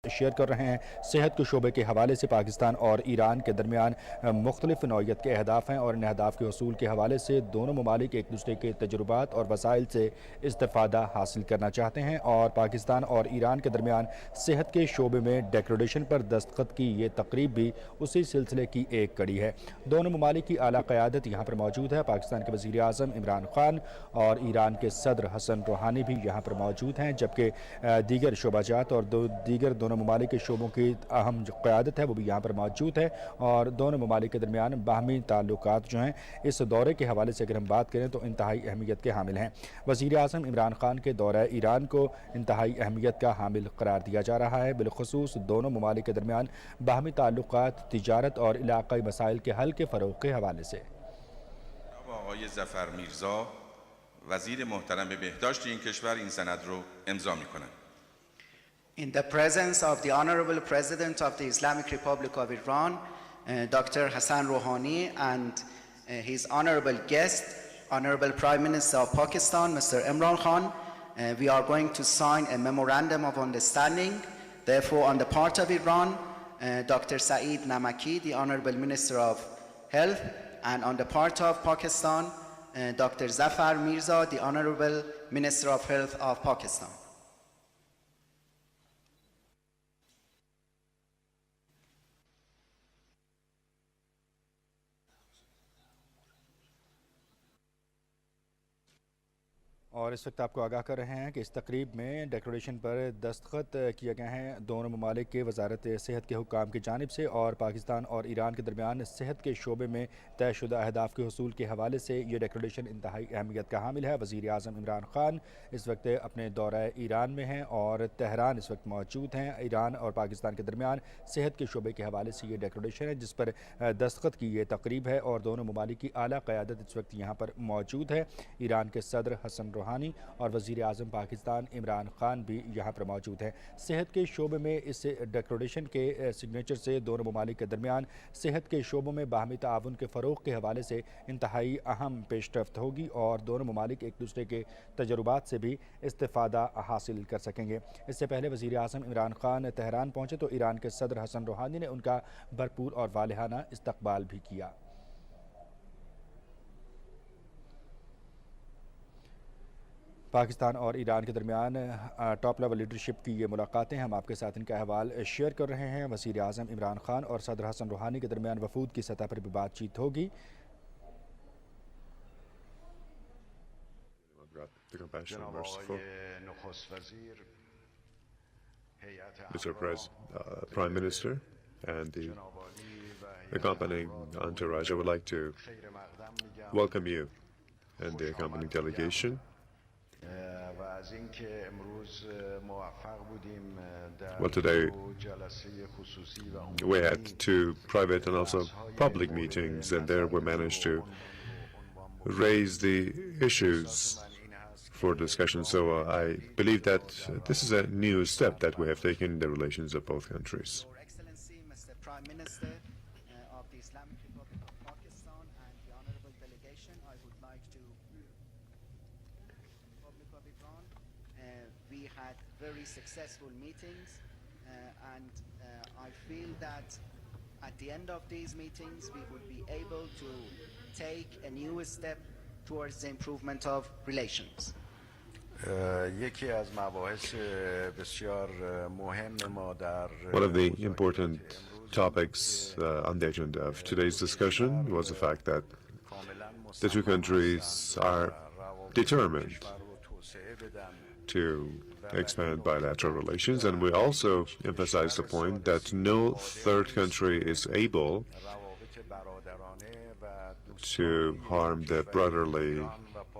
Share कर रहे हैं। सेहत के शोबे के हवाले से पाकिस्तान और ईरान के दरमियान मुख्तलिफ नौइयत के अहदाफ हैं और इन अहदाफ के हसूल के हवाले से दोनों ममालिक एक दूसरे के तजुर्बात और वसाइल से इस्तिफादा हासिल करना चाहते हैं और पाकिस्तान और ईरान के दरमियान सेहत के शोबे में डिक्लेरेशन पर दस्तखत की ये तकरीब भी उसी सिलसिले की एक कड़ी है। दोनों ममालिक की आला क़यादत यहाँ पर मौजूद है। पाकिस्तान के वज़ीर आज़म इमरान खान और ईरान के सदर हसन रूहानी भी यहाँ पर मौजूद हैं, जबकि दीगर शोबाजात और दीगर दोनों ममालिक के शोबों की अहम जो क़यादत है वो भी यहाँ पर मौजूद है और दोनों ममालिक के दरमियान बाहमी ताल्लुकात जो हैं इस दौरे के हवाले से अगर हम बात करें तो इंतहाई अहमियत के हामिल हैं। वज़ीर आज़म इमरान खान के दौरा ईरान को इंतहाई अहमियत का हामिल करार दिया जा रहा है, बिलखुसूस दोनों ममालिक के दरमियान बाहमी ताल्लुकात, तिजारत और इलाक़ाई मसाइल के हल के फ़रोग़ के हवाले से। آقای ظفر میرزا وزیر محترم بهداشت این کشور این سند رو امضا می‌کنند. In the presence of the Honorable President of the Islamic Republic of Iran, Dr. Hassan Rohani, and his honorable guest, Honorable Prime Minister of Pakistan, Mr. Imran Khan, we are going to sign a memorandum of understanding. Therefore, on the part of Iran, Dr. Saeed Namaki, the Honorable Minister of Health, and on the part of Pakistan, Dr. Zafar Mirza, the Honorable Minister of Health of Pakistan. और इस वक्त आपको आगाह कर रहे हैं कि इस तकरीब में डिक्लेरेशन पर दस्तखत किए गए हैं दोनों ममालिक के वजारत सेहत के हुक्काम की जानिब से और पाकिस्तान और ईरान के दरमियान सेहत के शोबे में तयशुदा अहदाफ के हसूल के हवाले से ये डिक्लेरेशन इंतहाई अहमियत का हामिल है। वज़ीर आज़म इमरान खान इस वक्त अपने दौरा ईरान में हैं और तेहरान इस वक्त मौजूद हैं। ईरान और पाकिस्तान के दरमियान सेहत के शोबे के हवाले से ये डिक्लेरेशन है जिस पर दस्तखत की ये तकरीब है और दोनों ममालिक की आला क़यादत इस वक्त यहाँ पर मौजूद है। ईरान के सदर हसन रूहानी और वज़ीर आज़म पाकिस्तान इमरान खान भी यहाँ पर मौजूद हैं। सेहत के शोबे में इस डिक्लेरेशन के सिग्नेचर से दोनों ममालिक के दरमियान सेहत के शोबों में बाहमी ताउन के फ़रोग़ के हवाले से इंतहाई अहम पेशरफ्त होगी और दोनों ममालिक एक दूसरे के तजुर्बात से भी इस्तिफ़ादा हासिल कर सकेंगे। इससे पहले वज़ीर आज़म इमरान खान तेहरान पहुँचे तो ईरान के सदर हसन रूहानी ने उनका भरपूर और वालिहाना इस्तकबाल भी किया। पाकिस्तान और ईरान के दरमियान टॉप लेवल लीडरशिप की ये मुलाकातें हम आपके साथ इनका अहवाल शेयर कर रहे हैं। वज़ीर आज़म इमरान खान और सदर हसन रूहानी के दरमियान वफूद की सतह पर भी बातचीत होगी। Prime Minister and the accompanying entourage, I would like to welcome you and the accompanying delegation. Well, today we had two private and also public meetings, and there we managed to raise the issues for discussion. So I believe that this is a new step that we have taken in the relations of both countries. Your Excellency, Mr. Prime Minister of the Islamic Republic of Pakistan and the honorable delegation, I would like to Republic of Iran. We had very successful meetings and I feel that at the end of these meetings we would be able to take a new step towards the improvement of relations. One of the important topics on the agenda of today's discussion was the fact that the two countries are determined to expand bilateral relations, and we also emphasized the point that no third country is able to harm the brotherly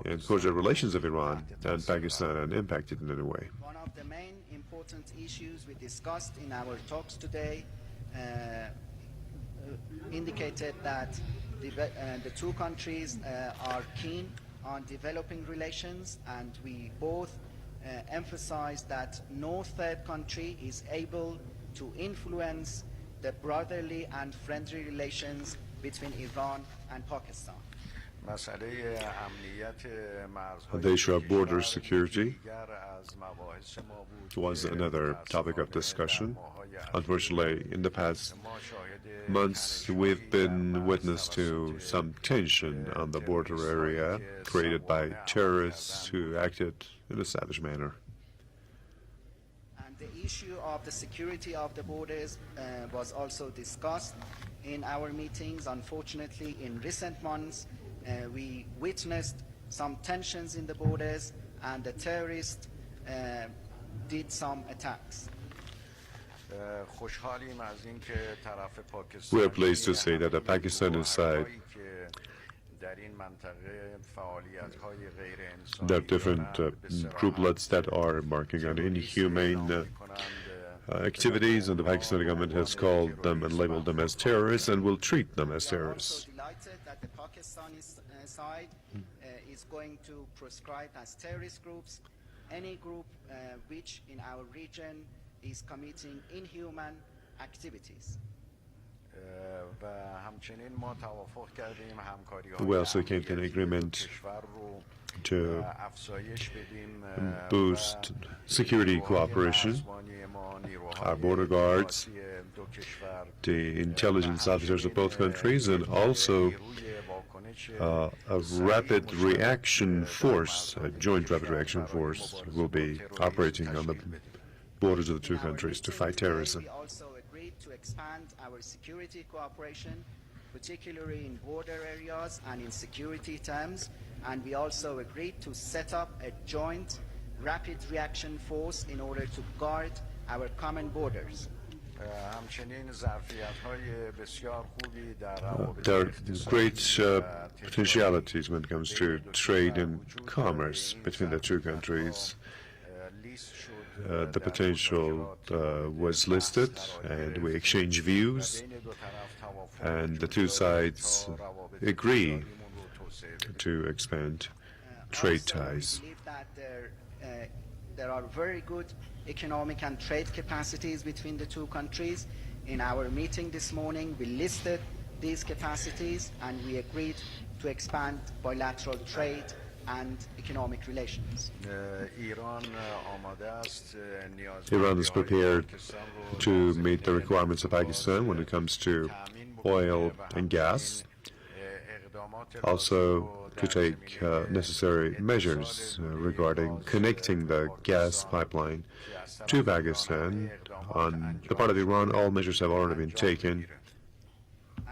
and cordial relations of Iran and Pakistan and impact it in any way. One of the main important issues we discussed in our talks today indicated that the two countries are keen on developing relations, and we both emphasized that no third country is able to influence the brotherly and friendly relations between Iran and Pakistan. The issue of border security was another topic of discussion. Unfortunately, in the past months, we've been witness to some tension on the border area created by terrorists who acted in a savage manner. And the issue of the security of the borders was also discussed in our meetings. Unfortunately, in recent months, we witnessed some tensions in the borders, and the terrorists did some attacks. We are pleased to say that the Pakistani side, there are different grouplets that are embarking on inhumane activities, and the Pakistani government has called them and labeled them as terrorists and will treat them as terrorists. We are also delighted that the Pakistani side is going to proscribe as terrorist groups any group which in our region is committing inhuman activities. We also came to an agreement to boost security cooperation. Our border guards, the intelligence officers of both countries, and also a rapid reaction force, a joint rapid reaction force, will be operating on the borders of the two countries to fight terrorism. We also agreed to expand our security cooperation, particularly in border areas and in security terms, and we also agreed to set up a joint rapid reaction force in order to guard our common borders. There are great potentialities when it comes to trade and commerce between the two countries. The potential was listed, and we exchanged views, and the two sides agree to expand trade ties. We believe that there are very good economic and trade capacities between the two countries. In our meeting this morning, we listed these capacities, and we agreed to expand bilateral trade and economic relations. Iran is prepared to meet the requirements of Pakistan when it comes to oil and gas, also to take necessary measures regarding connecting the gas pipeline to Pakistan. On the part of Iran, all measures have already been taken.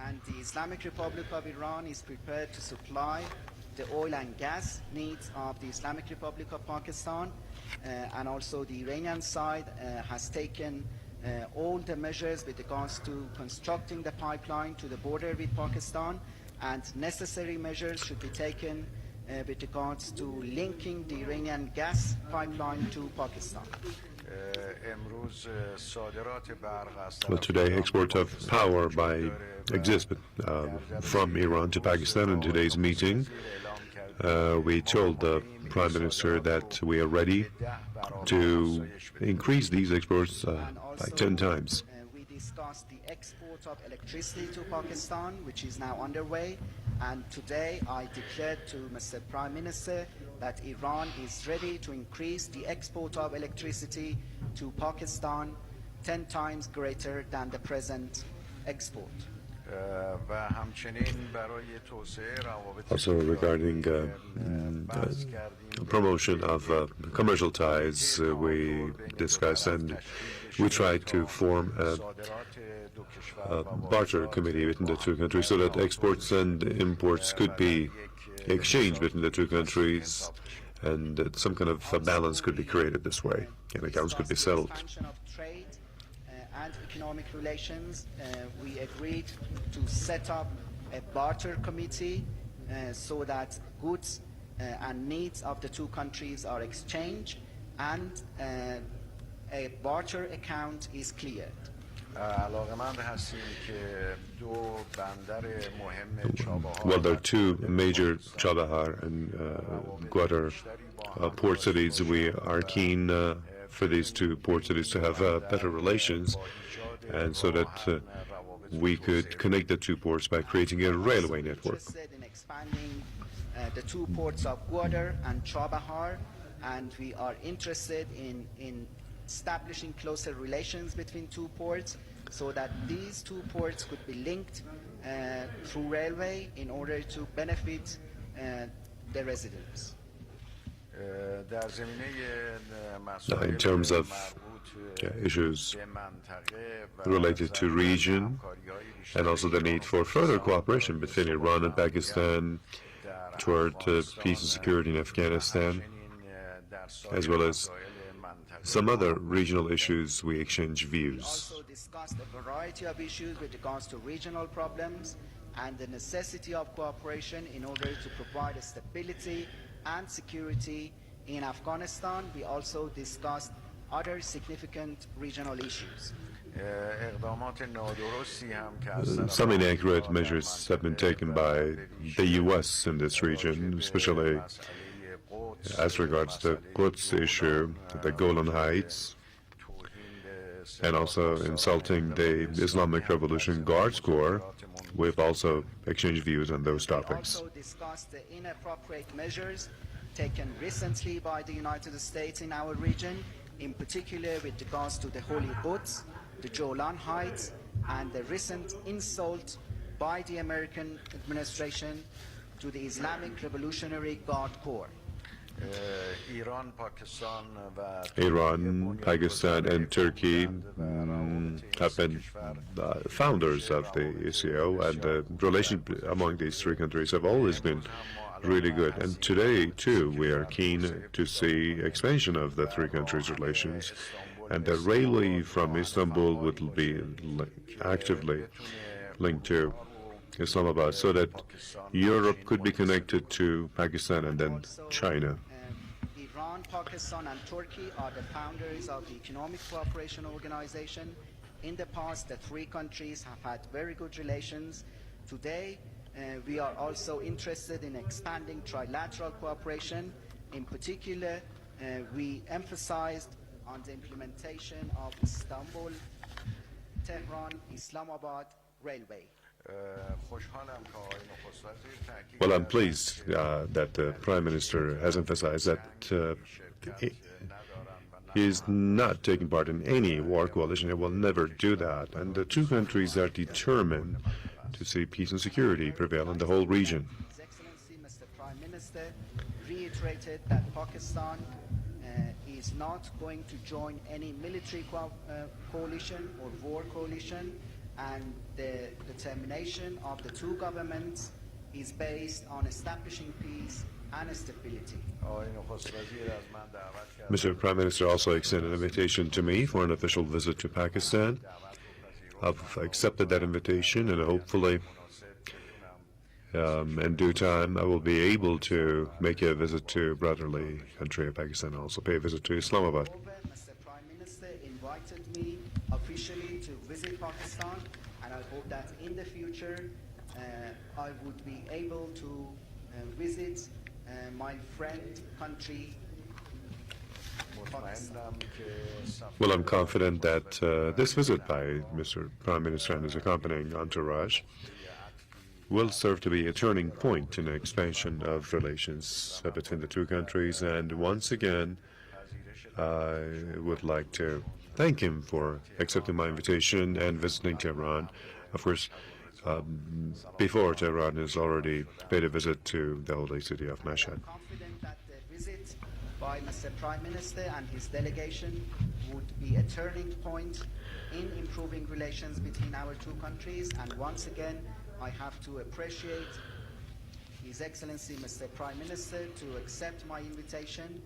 And the Islamic Republic of Iran is prepared to supply the oil and gas needs of the Islamic Republic of Pakistan, and also the Iranian side has taken all the measures with regards to constructing the pipeline to the border with Pakistan, and necessary measures should be taken with regards to linking the Iranian gas pipeline to Pakistan. Well, today, exports of power exist from Iran to Pakistan. In today's meeting, we told the Prime Minister that we are ready to increase these exports by 10 times. We discussed the export of electricity to Pakistan, which is now underway, and today I declared to Mr. Prime Minister that Iran is ready to increase the export of electricity to Pakistan 10 times greater than the present export. Also regarding promotion of commercial ties, we discussed and we tried to form a barter committee between the two countries so that exports and imports could be exchanged between the two countries, and that some kind of a balance could be created this way, and accounts could be settled. Expansion of trade and economic relations, we agreed to set up a barter committee so that goods and needs of the two countries are exchanged, and a barter account is cleared. Well, there are two major Chabahar and Gwadar port cities. We are keen for these two port cities to have better relations, and so that we could connect the two ports by creating a railway network. In expanding the two ports of Gwadar and Chabahar, and we are interested in establishing closer relations between two ports so that these two ports could be linked through railway in order to benefit the residents. In terms of issues related to region and also the need for further cooperation between Iran and Pakistan toward peace and security in Afghanistan, as well as some other regional issues, we exchange views. We also discussed a variety of issues with regards to regional problems and the necessity of cooperation in order to provide stability and security in Afghanistan. We also discussed other significant regional issues. Some inaccurate measures have been taken by the U.S. in this region, especially as regards the Quds issue, the Golan Heights, and also insulting the Islamic Revolution Guards Corps. We've also exchanged views on those topics. We also discussed the inappropriate measures taken recently by the United States in our region, in particular with regards to the Holy Quds, the Golan Heights, and the recent insult by the American administration to the Islamic Revolutionary Guard Corps. Iran, Pakistan, and Turkey have been founders of the ECO, and the relation among these three countries have always been really good. And today, too, we are keen to see expansion of the three countries' relations, and the railway from Istanbul would be actively linked to Islamabad so that Europe could be connected to Pakistan and then China. Iran, Pakistan, and Turkey are the founders of the Economic Cooperation Organization. In the past, the three countries have had very good relations. Today, we are also interested in expanding trilateral cooperation. In particular, we emphasized on the implementation of Istanbul, Tehran, Islamabad Railway. Well, I'm pleased that the Prime Minister has emphasized that he is not taking part in any war coalition. He will never do that. And the two countries are determined to see peace and security prevail in the whole region. His Excellency, Mr. Prime Minister, reiterated that Pakistan is not going to join any military coalition or war coalition, and the determination of the two governments is based on establishing peace and stability. Mr. Prime Minister also extended an invitation to me for an official visit to Pakistan. I've accepted that invitation, and hopefully in due time I will be able to make a visit to brotherly country of Pakistan and also pay a visit to Islamabad. Mr. Prime Minister invited me officially to visit Pakistan, and I hope that in the future I would be able to visit my friend country, Pakistan. Well, I'm confident that this visit by Mr. Prime Minister and his accompanying entourage will serve to be a turning point in the expansion of relations between the two countries. And once again, I would like to thank him for accepting my invitation and visiting Tehran. Of course, before Tehran has already paid a visit to the holy city of Mashhad. Confident that the visit by Mr. Prime Minister and his delegation would be a turning point in improving relations between our two countries. And once again, I have to appreciate His Excellency Mr. Prime Minister to accept my invitation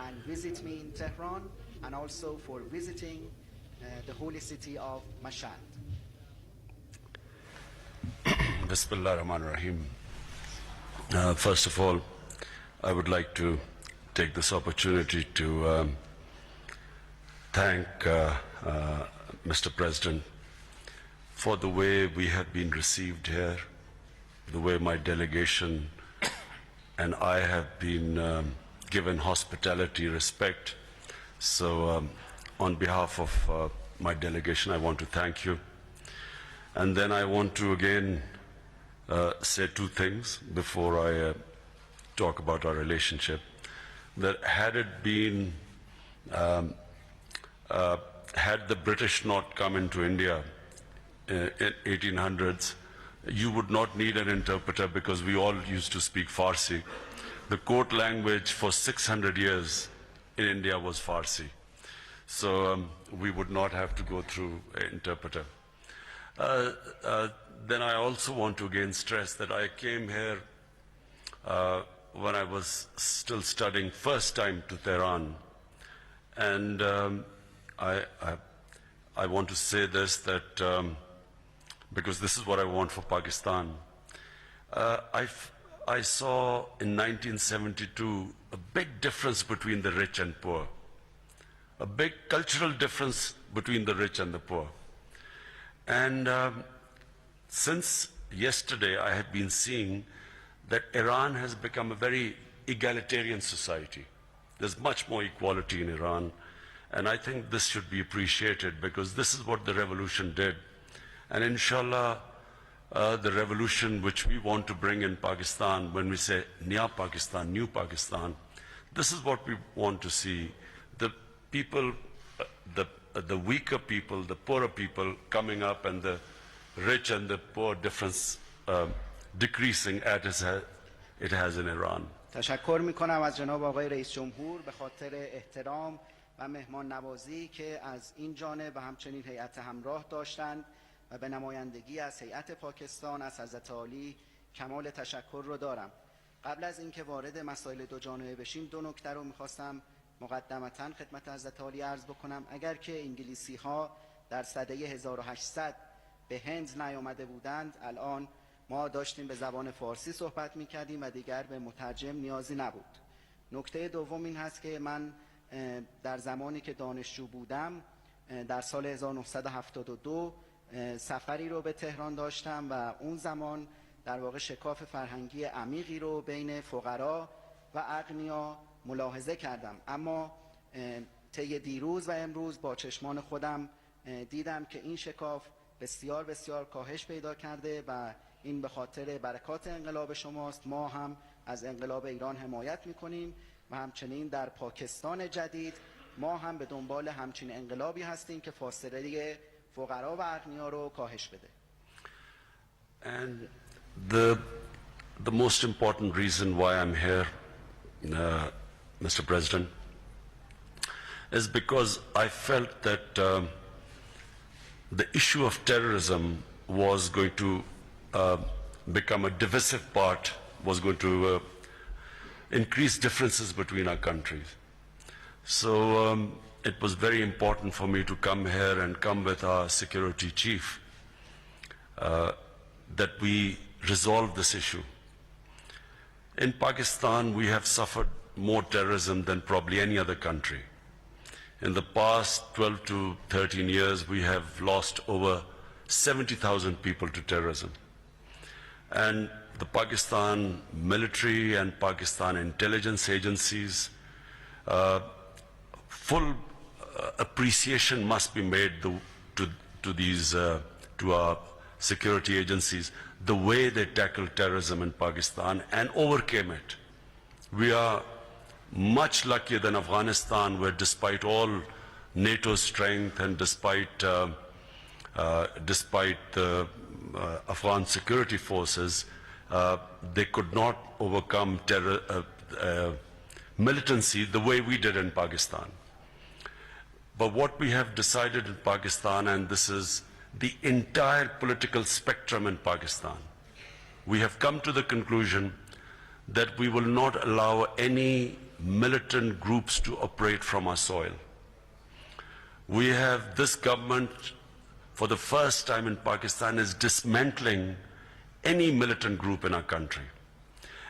and visit me in Tehran, and also for visiting the holy city of Mashhad. Bismillah ar-Rahman ar-Rahim. First of all, I would like to take this opportunity to thank Mr. President for the way we have been received here, the way my delegation and I have been given hospitality, respect. So on behalf of my delegation, I want to thank you. And then I want to again say two things before I talk about our relationship. That had it been had the British not come into India in 1800s, you would not need an interpreter because we all used to speak Farsi. The court language for 600 years in India was Farsi. So we would not have to go through an interpreter. Then I also want to again stress that I came here when I was still studying first time to Tehran. And I want to say this, that because this is what I want for Pakistan. I saw in 1972 a big difference between the rich and poor, a big cultural difference between the rich and the poor. And since yesterday, I have been seeing that Iran has become a very egalitarian society. There's much more equality in Iran, and I think this should be appreciated because this is what the revolution did. And inshallah, the revolution which we want to bring in Pakistan, when we say Nya Pakistan, New Pakistan, this is what we want to see. The people, the weaker people, the poorer people coming up, and the rich and the poor difference decreasing as it has in Iran. تشکر میکنم از جناب آقای رئیس جمهور به خاطر احترام و مهمان نوازی که از این جانب و همچنین هیئت همراه داشتند و به نمایندگی از هیئت پاکستان از حضرت عالی کمال تشکر رو دارم. قبل از اینکه وارد مسائل دو جانبه بشیم، دو نکته رو میخواستم مقدمتاً خدمت حضرت عالی عرض بکنم. اگر که انگلیسی ها در سده 1800 به هند نیامده بودند، الان ما داشتیم به زبان فارسی صحبت میکردیم و دیگر به مترجم نیازی نبود. نکته دوم این هست که من در زمانی که دانشجو بودم در سال 1972 سفری رو به تهران داشتم و اون زمان در واقع شکاف فرهنگی عمیقی رو بین فقرا و اغنیا ملاحظه کردم. اما طی دیروز و امروز با چشمان خودم دیدم که این شکاف بسیار بسیار کاهش پیدا کرده و این به خاطر برکات انقلاب شماست. ما هم از انقلاب ایران حمایت میکنیم و همچنین در پاکستان جدید ما هم به دنبال همچین انقلابی هستیم که فاصله فقرا و اغنیا رو کاهش بده. And the most important reason why I'm here, Mr. President, is because I felt that the issue of terrorism was going to become a divisive part, was going to increase differences between our countries. So it was very important for me to come here and come with our security chief that we resolve this issue. In Pakistan, we have suffered more terrorism than probably any other country. In the past 12 to 13 years, we have lost over 70,000 people to terrorism. And the Pakistan military and Pakistan intelligence agencies, full appreciation must be made to our security agencies, the way they tackled terrorism in Pakistan and overcame it. We are much luckier than Afghanistan, where despite all NATO's strength and despite the Afghan security forces, they could not overcome militancy the way we did in Pakistan. But what we have decided in Pakistan, and this is the entire political spectrum in Pakistan, we have come to the conclusion that we will not allow any militant groups to operate from our soil. We have, this government for the first time in Pakistan is dismantling any militant group in our country.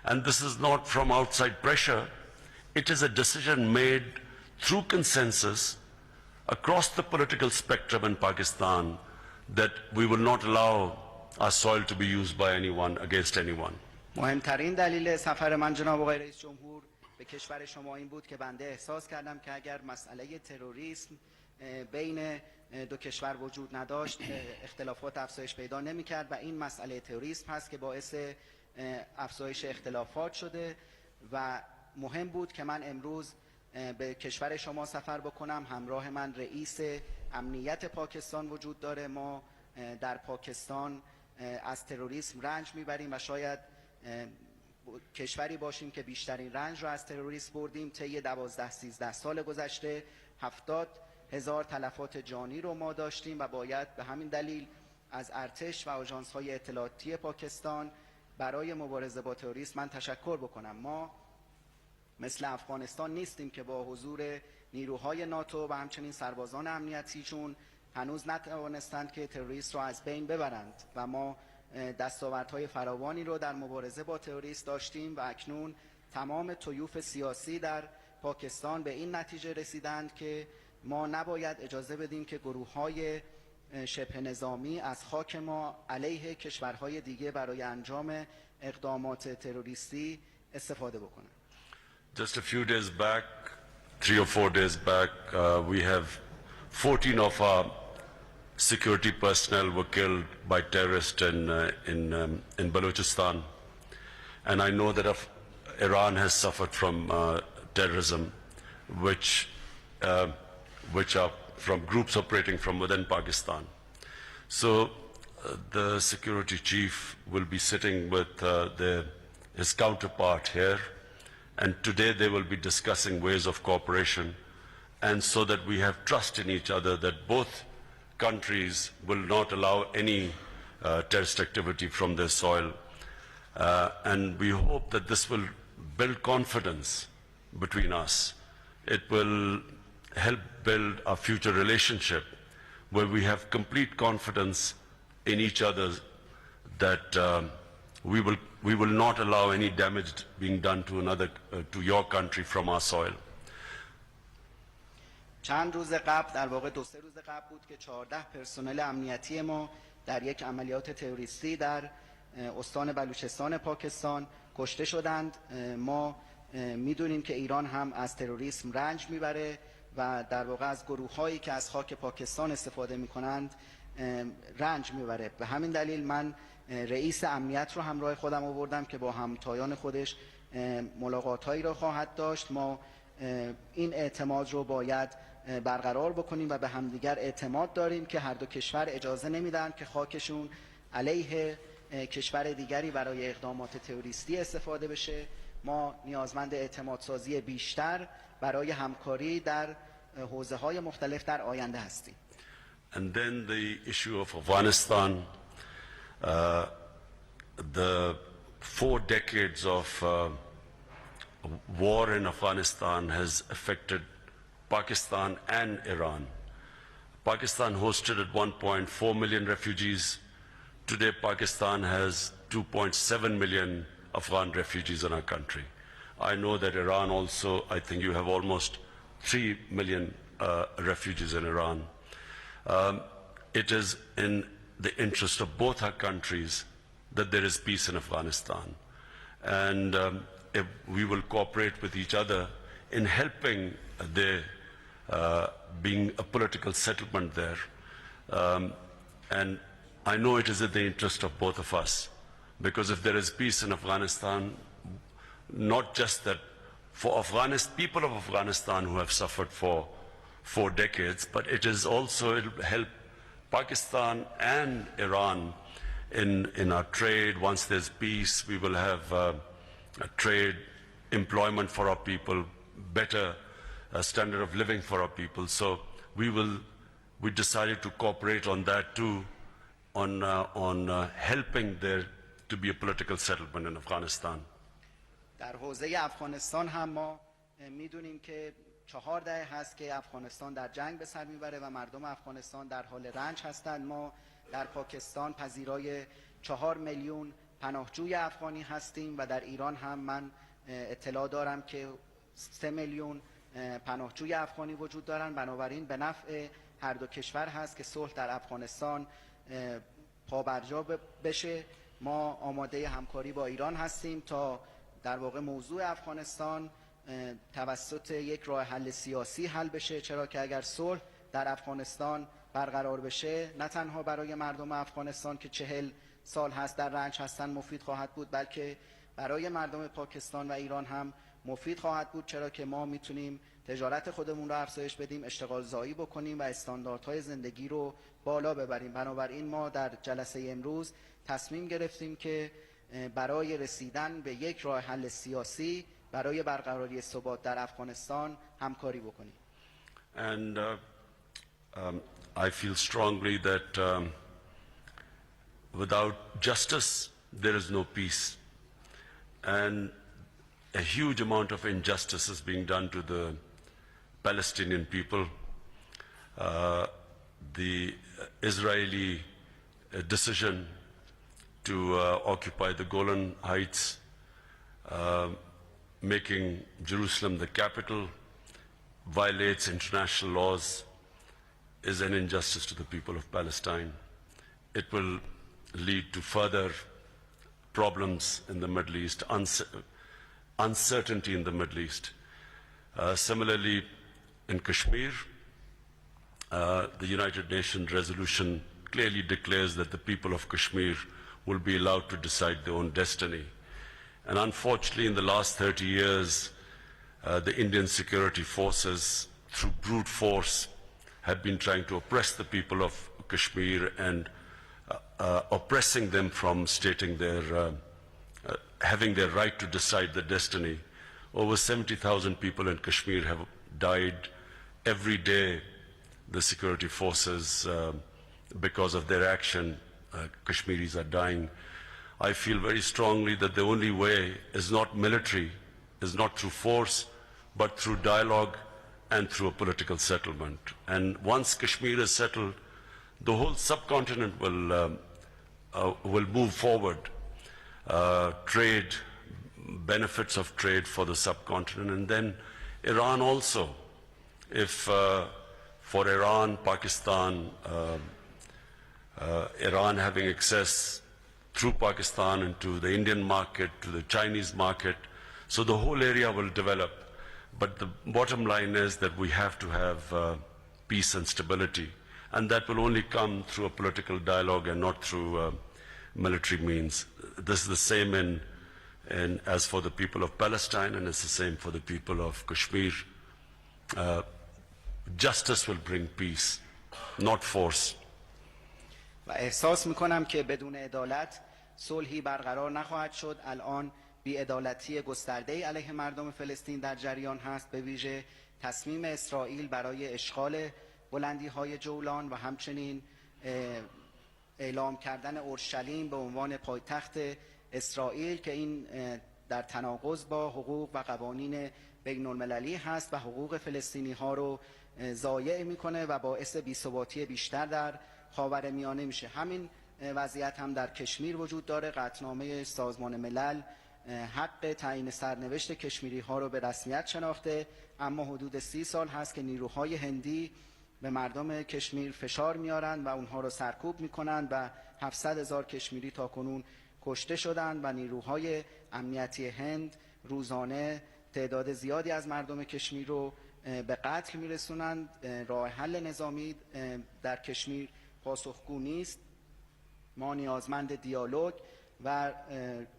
And this is not from outside pressure, it is a decision made through consensus across the political spectrum in Pakistan that we will not allow our soil to be used by anyone against anyone. مهمترین دلیل سفر من جناب آقای رئیس جمهور به کشور شما این بود که بنده احساس کردم که اگر مسئله تروریسم بین دو کشور وجود نداشت، اختلافات افزایش پیدا نمی‌کرد و این مسئله تروریسم هست که باعث افزایش اختلافات شده و مهم بود که من امروز به کشور شما سفر بکنم. همراه من رئیس امنیت پاکستان وجود داره. ما در پاکستان از تروریسم رنج میبریم و شاید کشوری باشیم که بیشترین رنج را از تروریسم بردیم. طی 12-13 سال گذشته 70,000 تلفات جانی رو ما داشتیم و باید به همین دلیل از ارتش و آژانس‌های اطلاعاتی پاکستان برای مبارزه با تروریسم من تشکر بکنم. ما مثل افغانستان نیستیم که با حضور نیروهای ناتو و همچنین سربازان امنیتیشون هنوز نتوانستند که تروریست رو از بین ببرند و ما دستاوردهای فراوانی رو در مبارزه با تروریست داشتیم و اکنون تمام طیوف سیاسی در پاکستان به این نتیجه رسیدند که ما نباید اجازه بدیم که گروه‌های شبه نظامی از خاک ما علیه کشورهای دیگه برای انجام اقدامات تروریستی استفاده بکنند. Just a few days back, 3 or 4 days back, we have 14 of our security personnel were killed by terrorists in Balochistan. And I know that Iran has suffered from terrorism, which are from groups operating from within Pakistan. So the security chief will be sitting with his counterpart here, and today they will be discussing ways of cooperation, and so that we have trust in each other that both countries will not allow any terrorist activity from their soil. And we hope that this will build confidence between us. It will help build a future relationship where we have complete confidence in each other that we will not allow any damage being done to your country from our soil. چند روز قبل، در واقع 2-3 روز قبل بود که 14 پرسنل امنیتی ما در یک عملیات تروریستی در استان بلوچستان پاکستان کشته شدند. ما میدونیم که ایران هم از تروریسم رنج میبره و در واقع از گروه‌هایی که از خاک پاکستان استفاده میکنند رنج میبره. به همین دلیل من رئیس امنیت رو همراه خودم آوردم که با همتایان خودش ملاقات‌هایی را خواهد داشت. ما این اعتماد رو باید برقرار بکنیم و به همدیگر اعتماد داریم که هر دو کشور اجازه نمیدن که خاکشون علیه کشور دیگری برای اقدامات تروریستی استفاده بشه. ما نیازمند اعتمادسازی بیشتر برای همکاری در حوزه‌های مختلف در آینده هستیم. And then the issue of Afghanistan, the 4 decades of war in Afghanistan has affected Pakistan and Iran. Pakistan hosted at one point 4 million refugees. Today Pakistan has 2.7 million Afghan refugees in our country. I know that Iran also, I think you have almost 3 million refugees in Iran. It is in the interest of both our countries that there is peace in Afghanistan. And if we will cooperate with each other in helping there being a political settlement there. And I know it is in the interest of both of us, because if there is peace in Afghanistan, not just that for people of Afghanistan who have suffered for 4 decades, but it is also, it will help Pakistan and Iran in our trade. Once there's peace, we will have a trade, employment for our people, better standard of living for our people. So we decided to cooperate on that too, on helping there to be a political settlement in Afghanistan. در حوزه افغانستان هم ما میدونیم که 4 دهه هست که افغانستان در جنگ به سر میبره و مردم افغانستان در حال رنج هستند. ما در پاکستان پذیرای 4 میلیون پناهجوی افغانی هستیم و در ایران هم من اطلاع دارم که 3 میلیون پناهجوی افغانی وجود دارند. بنابراین به نفع هر دو کشور هست که صلح در افغانستان پابرجا بشه. ما آماده همکاری با ایران هستیم تا در واقع موضوع افغانستان توسط یک راه حل سیاسی حل بشه، چرا که اگر صلح در افغانستان برقرار بشه نه تنها برای مردم افغانستان که 40 سال هست در رنج هستن مفید خواهد بود، بلکه برای مردم پاکستان و ایران هم مفید خواهد بود، چرا که ما میتونیم تجارت خودمون رو افزایش بدیم، اشتغال زایی بکنیم و استانداردهای زندگی رو بالا ببریم. بنابراین ما در جلسه امروز تصمیم گرفتیم که برای رسیدن به یک راه حل سیاسی برای برقراری ثبات در افغانستان همکاری بکنیم. And I feel strongly that without justice there is no peace, and a huge amount of injustice is being done to the Palestinian people. The Israeli decision to occupy the Golan Heights, making Jerusalem the capital, violates international laws, is an injustice to the people of Palestine. It will lead to further problems in the Middle East, uncertainty in the Middle East. Similarly, in Kashmir, the United Nations resolution clearly declares that the people of Kashmir will be allowed to decide their own destiny. And unfortunately, in the last 30 years, the Indian security forces, through brute force, have been trying to oppress the people of Kashmir and oppressing them from stating their, having their right to decide their destiny. Over 70,000 people in Kashmir have died every day. The security forces, because of their action, Kashmiris are dying. I feel very strongly that the only way is not military, is not through force, but through dialogue and through a political settlement. And once Kashmir is settled, the whole subcontinent will move forward. Trade, benefits of trade for the subcontinent, and then Iran also. If for Iran, Pakistan, Iran having access through Pakistan into the Indian market, to the Chinese market, so the whole area will develop. But the bottom line is that we have to have peace and stability, and that will only come through a political dialogue and not through military means. This is the same in as for the people of Palestine, and it's the same for the people of Kashmir. Justice will bring peace, not force. و احساس میکنم که بدون عدالت صلحی برقرار نخواهد شد. الان بی‌عدالتی گسترده علیه مردم فلسطین در جریان هست، به ویژه تصمیم اسرائیل برای اشغال بلندی‌های جولان و همچنین اعلام کردن اورشلیم به عنوان پایتخت اسرائیل که این در تناقض با حقوق و قوانین بین المللی هست و حقوق فلسطینی ها رو ضایع میکنه و باعث بی‌ثباتی بیشتر در خاورمیانه میشه. همین وضعیت هم در کشمیر وجود داره. قطعنامه سازمان ملل حق تعیین سرنوشت کشمیری ها رو به رسمیت شناخته، اما حدود 30 سال هست که نیروهای هندی به مردم کشمیر فشار میارن و اونها رو سرکوب میکنن و 700,000 کشمیری تا کنون کشته شدند و نیروهای امنیتی هند روزانه تعداد زیادی از مردم کشمیر رو به قتل میرسونند. راه حل نظامی در کشمیر پاسخگو نیست. ما نیازمند دیالوگ و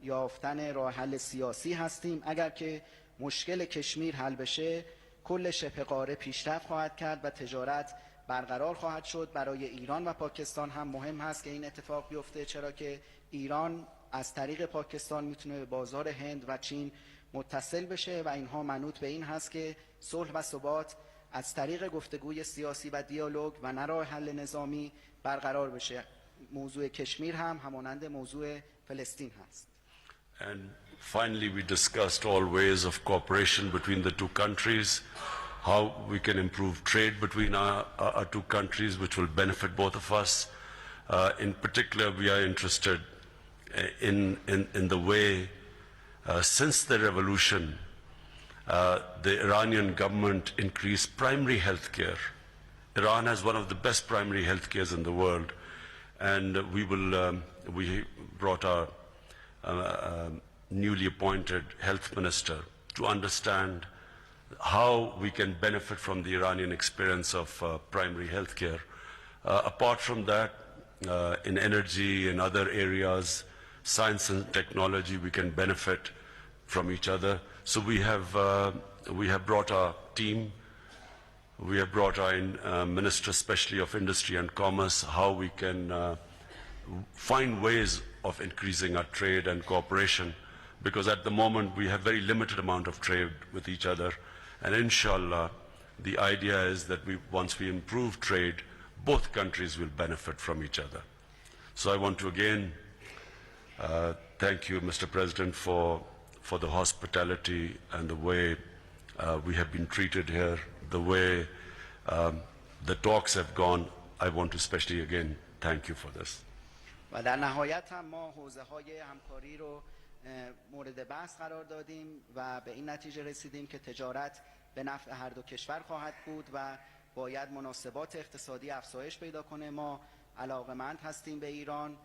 یافتن راه حل سیاسی هستیم. اگر که مشکل کشمیر حل بشه، کل شبه قاره پیشرفت خواهد کرد و تجارت برقرار خواهد شد. برای ایران و پاکستان هم مهم هست که این اتفاق بیفته، چرا که ایران از طریق پاکستان میتونه به بازار هند و چین متصل بشه و اینها منوط به این هست که صلح و ثبات از طریق گفتگوی سیاسی و دیالوگ و نه راه حل نظامی برقرار بشه. موضوع کشمیر هم همانند موضوع فلسطین هست. And finally, we discussed all ways of cooperation between the two countries, how we can improve trade between our two countries, which will benefit both of us. In particular, we are interested in the way, since the revolution, the Iranian government increased primary health care. Iran has one of the best primary health cares in the world, and we brought our newly appointed health minister to understand how we can benefit from the Iranian experience of primary health care. Apart from that, in energy and other areas, science and technology, we can benefit from each other. So we have brought our team. We have brought in Minister especially of Industry and Commerce, how we can find ways of increasing our trade and cooperation, because at the moment we have very limited amount of trade with each other, and inshallah the idea is that once we improve trade, both countries will benefit from each other. So I want to again thank you, Mr. President, for the hospitality and the way we have been treated here, the way the talks have gone. I want to especially again thank you for this. و در نهایت هم ما حوزه‌های همکاری رو مورد بحث قرار دادیم و به این نتیجه رسیدیم که تجارت به نفع هر دو کشور خواهد بود و باید مناسبات اقتصادی افزایش پیدا کنه. ما علاقمند هستیم به ایران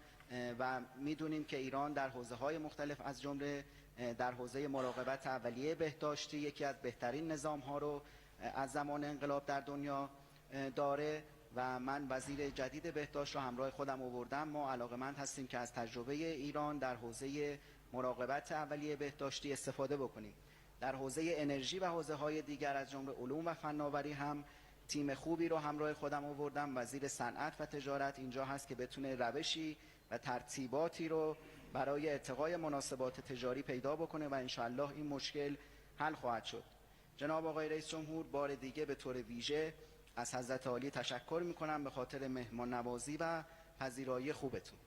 و میدونیم که ایران در حوزه‌های مختلف از جمله در حوزه مراقبت اولیه بهداشتی یکی از بهترین نظام‌ها رو از زمان انقلاب در دنیا داره و من وزیر جدید بهداشت رو همراه خودم آوردم. ما علاقمند هستیم که از تجربه ایران در حوزه مراقبت اولیه بهداشتی استفاده بکنیم. در حوزه انرژی و حوزه‌های دیگر از جمله علوم و فناوری هم تیم خوبی رو همراه خودم آوردم. وزیر صنعت و تجارت اینجا هست که بتونه روشی و ترتیباتی رو برای ارتقای مناسبات تجاری پیدا بکنه و انشالله این مشکل حل خواهد شد. جناب آقای رئیس جمهور، بار دیگه به طور ویژه از حضرت عالی تشکر میکنم به خاطر مهمان نوازی و پذیرایی خوبتون.